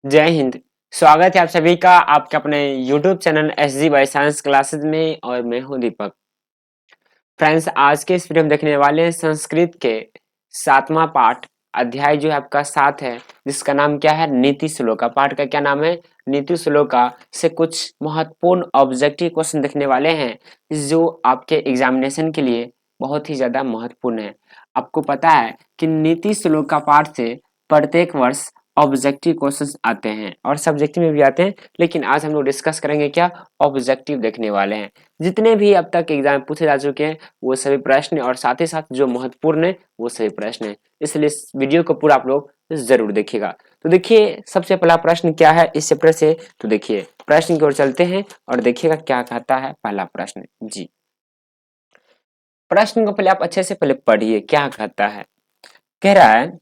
जय हिंद। स्वागत है आप सभी का आपके अपने YouTube channel SG by science classes में और मैं हूं दीपक। फ्रेंड्स, आज के इस वीडियो में देखने वाले हैं संस्कृत के 7वां पाठ अध्याय जो है आपका 7 है, जिसका नाम क्या है? नीति श्लोका। पाठ का क्या नाम है? नीति श्लोका। से कुछ महत्वपूर्ण ऑब्जेक्टिव क्वेश्चन देखने वाले हैं जो आपके एग्जामिनेशन के लिए बहुत ही ज्यादा महत्वपूर्ण है। आपको पता है कि नीति श्लोका पाठ से प्रत्येक वर्ष ऑब्जेक्टिव क्वेश्चंस आते हैं और सब्जेक्टिव में भी आते हैं, लेकिन आज हम लोग डिस्कस करेंगे क्या? ऑब्जेक्टिव देखने वाले हैं। जितने भी अब तक एग्जाम पूछे जा चुके हैं वो सभी प्रश्न और साथ ही साथ जो महत्वपूर्ण है वो सभी प्रश्न है, इसलिए इस वीडियो को पूरा आप लोग जरूर देखिएगा। तो देखिए, सबसे पहला प्रश्न क्या है इस चैप्टर से। तो देखिए, प्रश्न की ओर चलते हैं और देखिएगा क्या कहता है पहला प्रश्न। जी, प्रश्न को पहले आप अच्छे से पहले पढ़िए क्या कहता है। कह रहा है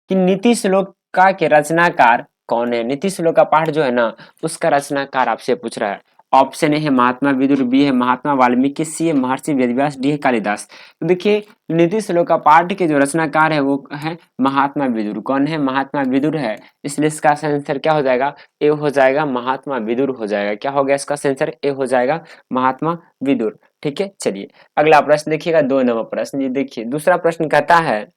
कि नीति श्लोका के रचनाकार कौन है? नीति श्लोक का पाठ जो है ना, उसका रचनाकार आपसे पूछ रहा है। ऑप्शन ए है महात्मा विदुर, बी है महात्मा वाल्मीकि, सी है महर्षि वेदव्यास, डी है कालिदास। तो देखिए, नीति श्लोक का पाठ के जो रचनाकार है वो है महात्मा विदुर। कौन है? महात्मा विदुर है, इसलिए इसका आंसर क्या हो जाएगा? ए हो जाएगा, महात्मा विदुर हो जाएगा। क्या हो गया इसका आंसर? ए हो जाएगा, महात्मा विदुर। ठीक है, चलिए अगला प्रश्न देखिएगा, 2 नंबर प्रश्न। ये देखिए, दूसरा प्रश्न कहता है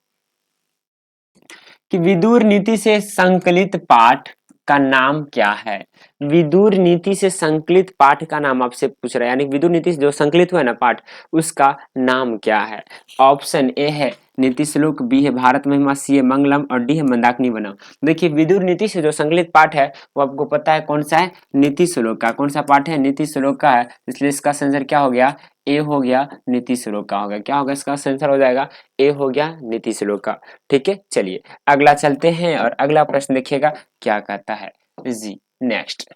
कि विदुर नीति से संकलित पाठ का नाम क्या है? विदुर नीति से संकलित पाठ का नाम आपसे पूछ रहा है, यानी विदुर नीति से जो संकलित हुआ है ना पाठ, उसका नाम क्या है? ऑप्शन ए है नीति श्लोक, बी है भारत महिमा, सी है मंगलम और डी है मंदाकिनी वनम। देखिए, विदुर नीति से जो संकलित पाठ है वो आपको पता है कौन सा है? नीति श्लोक का। कौन सा पाठ है? नीति श्लोक का है, इसलिए इसका आंसर क्या हो गया? ए हो गया, नीति श्लोक का हो गया। क्या होगा इसका आंसर? हो जाएगा ए हो गया, नीति श्लोक का। ठीक है, चलिए अगला चलते हैं और अगला प्रश्न देखिएगा क्या कहता है। जी, नेक्स्ट।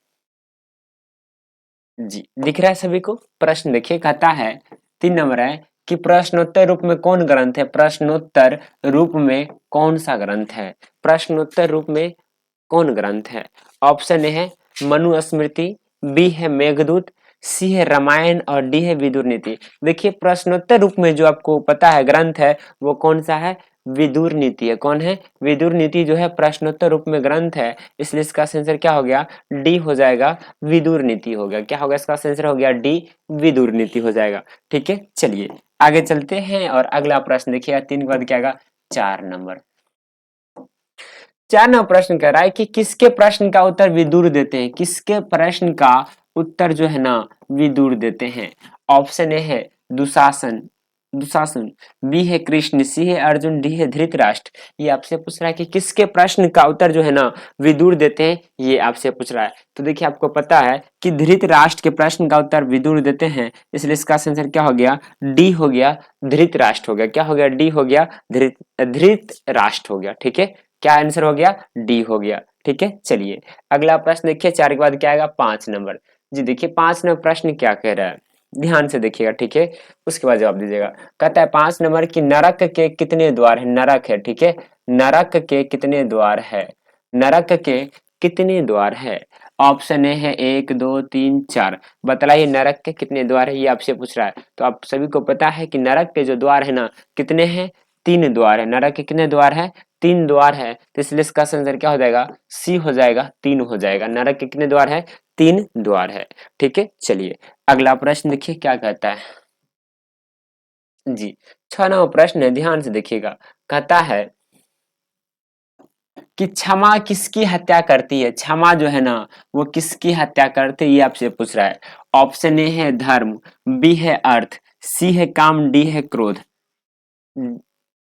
जी, दिख रहा है सभी को? प्रश्न देखिए, कहता है 3 नंबर है कि प्रश्नोत्तर रूप में कौन ग्रंथ है? प्रश्नोत्तर रूप में कौन सा ग्रंथ है? प्रश्नोत्तर रूप में कौन ग्रंथ है? ऑप्शन ए है मनुस्मृति, बी है मेघदूत, सी है रामायण और डी है विदुर नीति। देखिए, प्रश्नोत्तर रूप में जो आपको पता है ग्रंथ है वो कौन सा है? विदुर नीति है। कौन है? विदुर नीति जो है प्रश्नोत्तर रूप में ग्रंथ है, इसलिए इसका आंसर क्या हो गया? डी हो जाएगा, विदुर नीति हो गया। क्या होगा इसका आंसर? हो गया डी, विदुर नीति हो जाएगा। ठीक है, चलिए आगे चलते हैं और अगला प्रश्न देखिएगा, 3 के बाद क्या आएगा? 4 नंबर। 4 नंबर प्रश्न कह रहा है कि किसके प्रश्न का उत्तर विदुर देते हैं? किसके प्रश्न का उत्तर जो है ना विदुर देते हैं? ऑप्शन ए है दुशासन, दुशासन, बी है कृष्ण, सी है अर्जुन, डी है धृतराष्ट्र। ये आपसे पूछ रहा है कि किसके प्रश्न का उत्तर जो है ना विदुर देते हैं, ये आपसे पूछ रहा है। तो देखिए, आपको पता है कि धृतराष्ट्र के प्रश्न का उत्तर विदुर देते हैं, इसलिए इसका आंसर क्या हो गया? डी हो गया, धृतराष्ट्र हो गया। क्या हो गया? डी हो गया, धृतराष्ट्र हो गया। ठीक है, क्या आंसर हो गया? डी हो गया। ठीक है, चलिए अगला प्रश्न देखिए, 4 के बाद क्या आएगा? 5 नंबर। जी देखिए, 5 नंबर प्रश्न क्या कह रहा है, ध्यान से देखिएगा। ठीक है, उसके बाद जवाब दीजिएगा। कहता है 5 नंबर की नरक के कितने द्वार है? नरक है, ठीक है, नरक के कितने द्वार है? नरक के कितने द्वार है? ऑप्शन ए है 1 2 3 4। बतलाइए नरक के कितने द्वार है, ये आपसे पूछ रहा है। तो आप सभी को पता है कि नरक के जो द्वार है ना कितने हैं? 3 द्वार है। नरक के कितने द्वार है? 3 द्वार है, तो इसलिए इसका आंसर क्या हो जाएगा? सी हो जाएगा, 3 हो जाएगा। नरक के कितने द्वार है? 3 द्वार है। ठीक है, चलिए अगला प्रश्न देखिए क्या कहता है। जी, 6 नंबर प्रश्न है, ध्यान से देखिएगा। कहता है कि क्षमा किसकी हत्या करती है? क्षमा जो है ना वो किसकी हत्या करती है, ये आपसे पूछ रहा है। ऑप्शन ए है धर्म, बी है अर्थ, सी है काम, डी है क्रोध।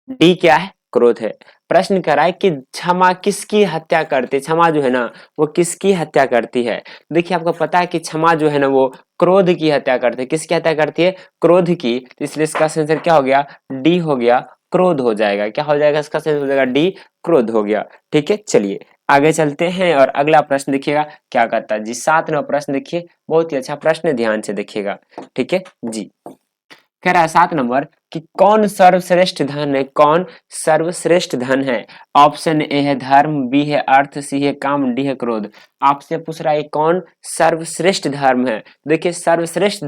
डी क्या है? क्रोध है। प्रश्न कर रहा है कि क्षमा किसकी हत्या करती है? क्षमा जो है ना वो किसकी हत्या करती है? देखिए, आपको पता है कि क्षमा जो है ना वो क्रोध की हत्या करती है। किसकी हत्या करती है? क्रोध की। तो इसलिए इसका आंसर क्या हो गया? डी हो गया, क्रोध हो जाएगा। क्या हो जाएगा इसका आंसर? हो जाएगा डी, क्रोध हो गया। ठीक है, चलिए आगे चलते हैं और अगला प्रश्न देखिएगा क्या कहता है। जी, 7 नंबर प्रश्न देखिए, बहुत ही अच्छा प्रश्न है, ध्यान से देखिएगा। ठीक है जी, कह रहा है 7 नंबर कि कौन सर्वश्रेष्ठ धन है? कौन सर्वश्रेष्ठ धन है? ऑप्शन ए है धर्म, बी है अर्थ, सी है काम, डी है क्रोध। आपसे पूछ रहा है कौन सर्वश्रेष्ठ धर्म है? देखिए, सर्वश्रेष्ठ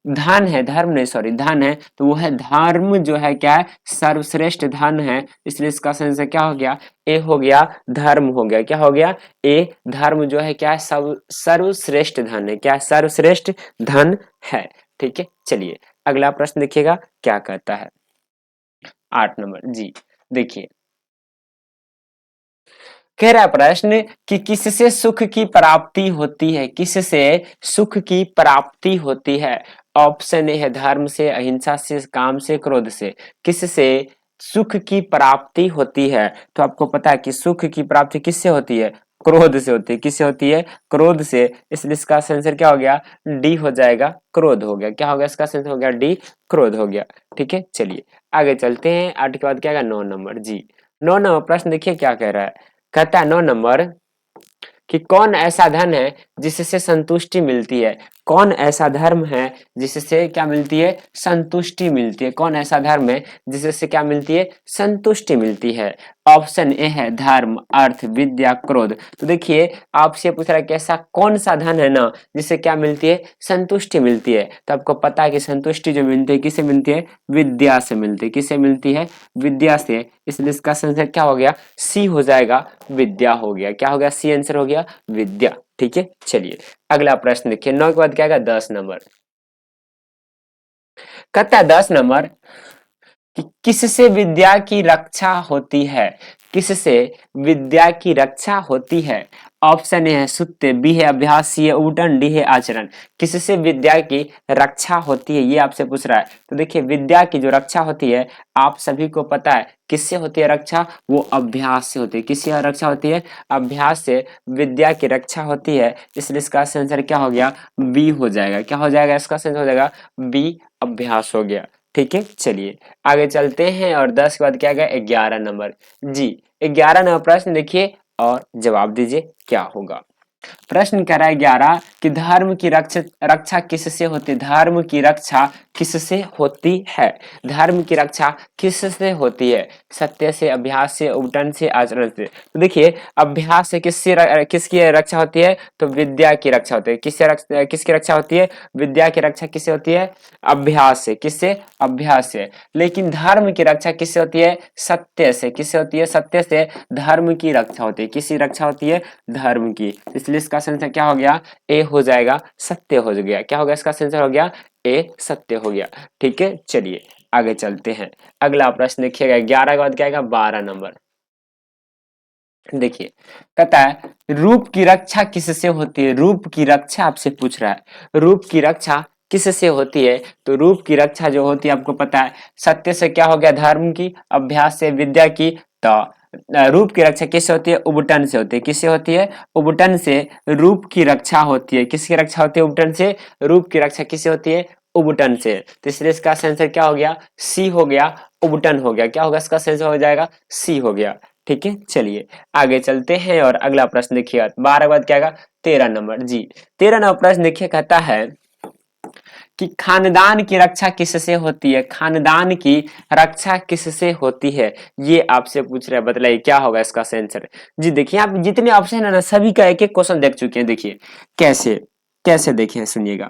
धन है, धर्म नहीं, सॉरी, धन है, तो वो है धर्म जो है क्या है, सर्वश्रेष्ठ धन है, इसलिए इसका आंसर क्या हो गया, ए हो गया, धर्म हो गया, क्या हो गया, ए धर्म जो है क्या है, सब सर्वश्रेष्ठ धन है, क्या है, सर्वश्रेष्ठ धन है। ठीक है, चलिए अगला प्रश्न देखिएगा क्या कहता है। 8 नंबर जी, देखिए कह रहा है प्रश्न कि किससे सुख की प्राप्ति होती है, किससे सुख की प्राप्ति होती है। ऑप्शन ए है धर्म से, अहिंसा से, काम से, क्रोध से। किससे सुख की प्राप्ति होती है, तो आपको पता है कि सुख की प्राप्ति किससे होती है, क्रोध से होती है। किससे होती है, क्रोध से, इसलिए इसका आंसर क्या हो गया, डी हो जाएगा, क्रोध हो गया। क्या हो गया, इसका आंसर हो गया डी, क्रोध हो गया। ठीक है, चलिए आगे चलते हैं। 8 के बाद क्या है, 9 नंबर जी। 9 नंबर प्रश्न देखिए क्या कह रहा है, कहता है 9 नंबर कि कौन ऐसा धन है जिससे संतुष्टि मिलती है। कौन ऐसा धर्म है जिससे क्या मिलती है, संतुष्टि मिलती है। कौन ऐसा धर्म है जिससे क्या मिलती है, संतुष्टि मिलती है। ऑप्शन ए है धर्म, अर्थ, विद्या, क्रोध। तो देखिए आपसे पूछ रहा है कि ऐसा कौन सा धन है ना जिससे क्या मिलती है, संतुष्टि मिलती है। तो आपको पता है कि संतुष्टि जो मिलती है किससे मिलती है, विद्या से मिलती है। किससे मिलती है, विद्या से, इसलिए इसका आंसर क्या हो गया, सी हो जाएगा, विद्या हो गया। क्या हो गया, सी आंसर हो गया, विद्या। ठीक है, चलिए अगला प्रश्न देखिए। 9 के बाद क्या आएगा, 10 नंबर। कहता है 10 नंबर कि किससे विद्या की रक्षा होती है। किससे विद्या की रक्षा होती है। ऑप्शन ए है सुत्ते, बी है अभ्यास, सी है उबटन, डी है आचरण। किससे विद्या की रक्षा होती है, ये आपसे पूछ रहा है। तो देखिए विद्या की जो रक्षा होती है, आप सभी को पता है किससे होती है रक्षा, वो अभ्यास से होती है। किससे रक्षा होती है, अभ्यास से विद्या की रक्षा होती है। इसलिए इसका आंसर क्या हो गया, बी हो जाएगा। क्या हो जाएगा, इसका आंसर हो जाएगा बी, अभ्यास हो गया। ठीक है, चलिए आगे चलते हैं। और 10 के बाद क्या गया, 11 नंबर जी। 11 नंबर प्रश्न देखिए और जवाब दीजिए क्या होगा। प्रश्न कह रहा है 11 कि धर्म की रक्षा रक्षा किससे होती है। धर्म की रक्षा किससे होती है। धर्म की रक्षा किससे होती है, सत्य से, अभ्यास से, उबटन से, आचरण से। तो देखिए अभ्यास से किसकी रक्षा होती है, तो विद्या की रक्षा होती है। किसकी रक्षा होती है, विद्या की रक्षा किससे होती है, अभ्यास से। किससे, अभ्यास से। लेकिन धर्म की रक्षा किससे होती है, सत्य से। किससे होती है, सत्य से धर्म की रक्षा होती है। किसकी रक्षा होती है, धर्म की। इसलिए इसका आंसर क्या हो गया, ए हो जाएगा, सत्य हो गया। क्या हो गया, इसका आंसर हो गया ए, सत्य हो गया। ठीक है, चलिए आगे चलते हैं। अगला प्रश्न देखिएगा 11 के बाद क्या आएगा, 12 नंबर। देखिए कहता है रूप की रक्षा किससे होती है। रूप की रक्षा आपसे पूछ रहा है, रूप की रक्षा किससे होती है। तो रूप की रक्षा जो होती है आपको पता है, सत्य से, क्या हो गया, धर्म की, अभ्यास से, विद्या की। तो रूप की रक्षा किससे होती है, उबटन से होती है। किससे होती है, उबटन से रूप की रक्षा होती है। किसकी रक्षा होती है, उबटन से। रूप की रक्षा किससे होती है, उबटन से। तो इसलिए इसका आंसर क्या हो गया, सी हो गया, उबटन हो गया। क्या होगा, इसका आंसर हो जाएगा सी हो गया। ठीक है, चलिए आगे चलते हैं। और अगला प्रश्न देखिए 12 के बाद क्या आएगा, 13 नंबर जी। 13 नंबर प्रश्न देखिए कहता है कि खानदान की रक्षा किससे होती है। खानदान की रक्षा किससे होती है, ये आपसे पूछ रहे हैं, बतलाइए क्या होगा इसका आंसर। जी देखिए आप जितने ऑप्शन है ना सभी का एक एक क्वेश्चन देख चुके हैं। देखिए कैसे कैसे देखिए, सुनिएगा।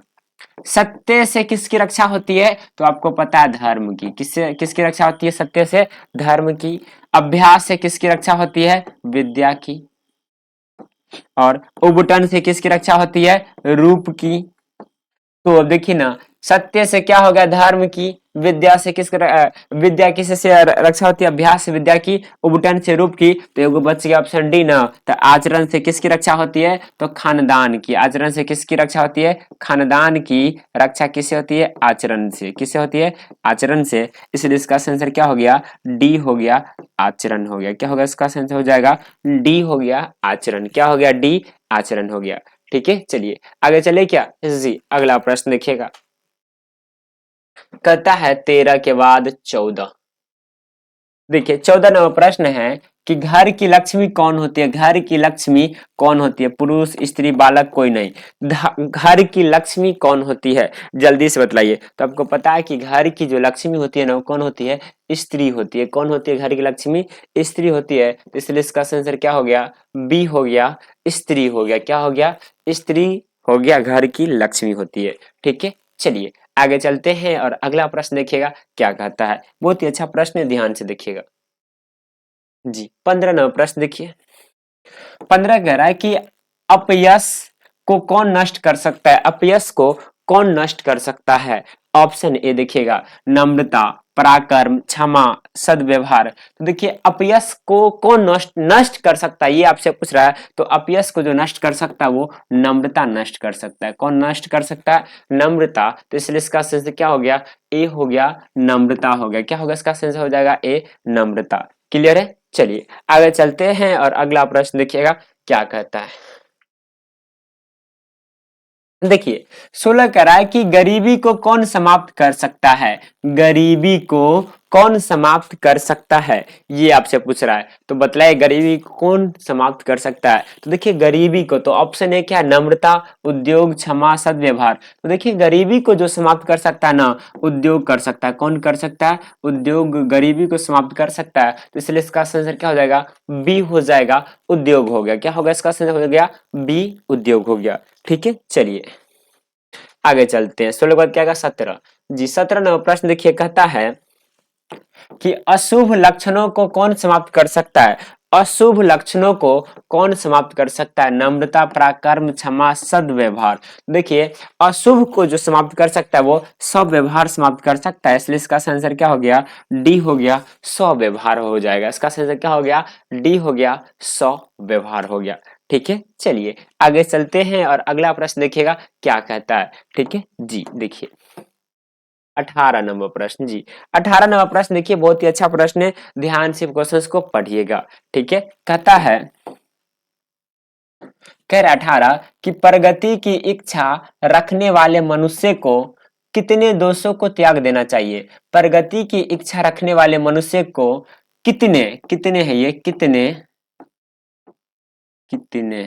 सत्य से किसकी रक्षा होती है, तो आपको पता है धर्म की। किससे किसकी रक्षा होती है, सत्य से, धर्म की। अभ्यास से किसकी रक्षा होती है, विद्या की। और उबटन से किसकी रक्षा होती है, रूप की। तो अब देखिए ना, सत्य से क्या हो गया, धर्म की। विद्या से विद्या किससे रक्षा होती है, अभ्यास से, विद्या की। उबटन से रूप की। तो एगो बच गया ऑप्शन डी ना। तो आचरण से किसकी रक्षा होती है, तो खानदान की। आचरण से किसकी रक्षा होती है, खानदान की रक्षा किससे होती है, आचरण से। किससे होती है, आचरण से। इसलिए इसका आंसर क्या हो गया, डी हो गया, आचरण हो गया। क्या होगा, इसका आंसर हो जाएगा डी हो गया, आचरण। क्या हो गया, डी, आचरण हो गया। ठीक है, चलिए आगे चले क्या जी। अगला प्रश्न देखिएगा, कहता है 13 के बाद 14। देखिए 14 नंबर प्रश्न है कि घर की लक्ष्मी कौन होती है। घर की लक्ष्मी कौन होती है, पुरुष, स्त्री, बालक, कोई नहीं। घर की लक्ष्मी कौन होती है, जल्दी से बतलाइए। तो आपको पता है कि घर की जो लक्ष्मी होती है ना, वो कौन होती है, स्त्री होती है। कौन होती है, घर की लक्ष्मी स्त्री होती है। तो इसलिए इसका आंसर क्या हो गया, बी हो गया, स्त्री हो गया। क्या हो गया, स्त्री हो गया, घर की लक्ष्मी होती है। ठीक है, चलिए आगे चलते हैं और अगला प्रश्न देखिएगा क्या कहता है। बहुत ही अच्छा प्रश्न है, ध्यान से देखिएगा जी। 15 नंबर प्रश्न देखिए। 15 कह रहा है कि अपयश को कौन नष्ट कर सकता है, अपयश को कौन नष्ट कर सकता है। ऑप्शन ए देखिएगा, नम्रता, पराक्रम, क्षमा, सद्व्यवहार। तो देखिए अपयश को कौन नष्ट नष्ट कर सकता है, ये आपसे पूछ रहा है। तो अपयश को जो नष्ट कर सकता है वो नम्रता नष्ट कर सकता है। कौन नष्ट कर सकता है, नम्रता। तो इसलिए इसका आंसर क्या हो गया, ए हो गया, नम्रता हो गया। क्या होगा इसका आंसर, हो जाएगा ए, नम्रता। क्लियर है। चलिए आगे चलते हैं और अगला प्रश्न देखिएगा क्या कहता है। देखिए 16 कह रहा है कि गरीबी को कौन समाप्त कर सकता है, गरीबी को कौन समाप्त कर सकता है, ये आपसे पूछ रहा है। तो बतलाए गरीबी को कौन समाप्त कर सकता है। तो देखिए गरीबी को, तो ऑप्शन है क्या, नम्रता, उद्योग, क्षमा, सद्व्यवहार। तो देखिए गरीबी को जो समाप्त कर सकता है ना, उद्योग कर सकता है। कौन कर सकता है, उद्योग गरीबी को समाप्त कर सकता है। तो इसलिए इसका आंसर क्या हो जाएगा, बी हो जाएगा, उद्योग हो गया। क्या होगा इसका आंसर, हो गया बी, उद्योग हो गया। ठीक है चलिए आगे चलते हैं। 16 के बाद क्या आएगा, 17 जी। 17 नंबर प्रश्न देखिए, कहता है कि अशुभ लक्षणों को कौन समाप्त कर सकता है, अशुभ लक्षणों को कौन समाप्त कर सकता है। नम्रता, पराक्रम, क्षमा, सद्व्यवहार। देखिए अशुभ को जो समाप्त कर सकता है वो सव्यवहार समाप्त कर सकता है। इसलिए इसका आंसर क्या हो गया, डी हो गया, सव्यवहार हो जाएगा। इसका आंसर क्या हो गया, डी हो गया, सव्यवहार हो गया। ठीक है चलिए आगे चलते हैं और अगला प्रश्न देखिएगा क्या कहता है। ठीक है जी। देखिए 18 नंबर प्रश्न जी। 18 नंबर प्रश्न देखिए, बहुत ही अच्छा प्रश्न है, ध्यान से क्वेश्चंस को पढ़िएगा। ठीक है, कहता है, कह रहा 18 कि प्रगति की इच्छा रखने वाले मनुष्य को कितने दोषों को त्याग देना चाहिए। प्रगति की इच्छा रखने वाले मनुष्य को कितने, कितने हैं ये, कितने, कितने,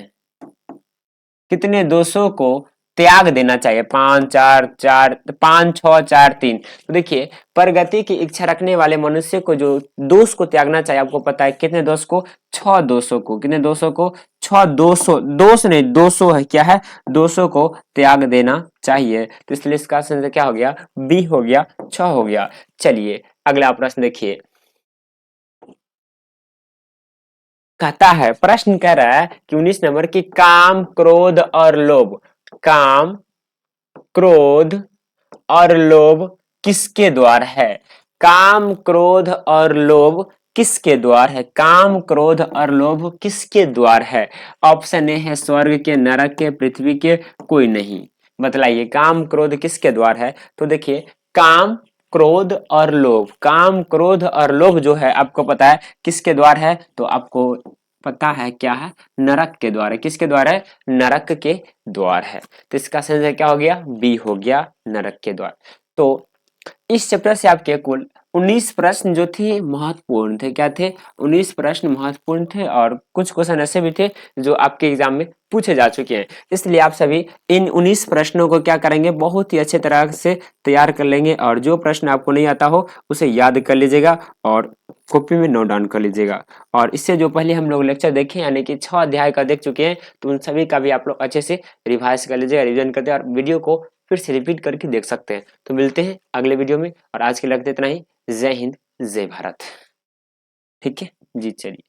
कितने दोषों को त्याग देना चाहिए। 5 4 4 5 6 4 3। तो देखिए प्रगति की इच्छा रखने वाले मनुष्य को जो दोष को त्यागना चाहिए, आपको पता है कितने दोष को, 6 दोषों को। कितने दोषों को, 6 दोषों, दोष नहीं दोषों है, क्या है, दोषों को त्याग देना चाहिए। तो इसलिए इसका आंसर क्या हो गया, बी हो गया, 6 हो गया। चलिए अगला प्रश्न देखिए, कहता है, प्रश्न कह रहा है कि 19 नंबर की काम, क्रोध और लोभ, काम, क्रोध और लोभ किसके द्वार है। काम, क्रोध और लोभ किसके द्वार है, काम, क्रोध और लोभ किसके द्वार है। ऑप्शन ए है स्वर्ग के, नरक के, पृथ्वी के, कोई नहीं। बतलाइए काम, क्रोध किसके द्वार है। तो देखिए काम, क्रोध और लोभ, काम, क्रोध और लोभ जो है आपको पता है किसके द्वार है। तो आपको पता है क्या है, नरक के द्वार है। किसके द्वार है, नरक के द्वार है। तो इसका आंसर क्या हो गया, बी हो गया, नरक के द्वार। तो इस चैप्टर से आपके कुल 19 प्रश्न जो थे महत्वपूर्ण थे। क्या थे, 19 प्रश्न महत्वपूर्ण थे और कुछ क्वेश्चन ऐसे भी थे जो आपके एग्जाम में पूछे जा चुके हैं। इसलिए आप सभी इन 19 प्रश्नों को क्या करेंगे, बहुत ही अच्छे तरह से तैयार कर लेंगे और जो प्रश्न आपको नहीं आता हो उसे याद कर लीजिएगा और कॉपी में नोट डाउन कर लीजिएगा। और इससे जो पहले हम लोग लेक्चर देखे यानी कि 6 अध्याय का देख चुके हैं, तो उन सभी का भी आप लोग अच्छे से रिवाइज कर लीजिएगा, रिविजन करते हैं और वीडियो को फिर से रिपीट करके देख सकते हैं। तो मिलते हैं अगले वीडियो में और आज के लिए लगते इतना ही। जय हिंद, जय भारत। ठीक है जी चलिए।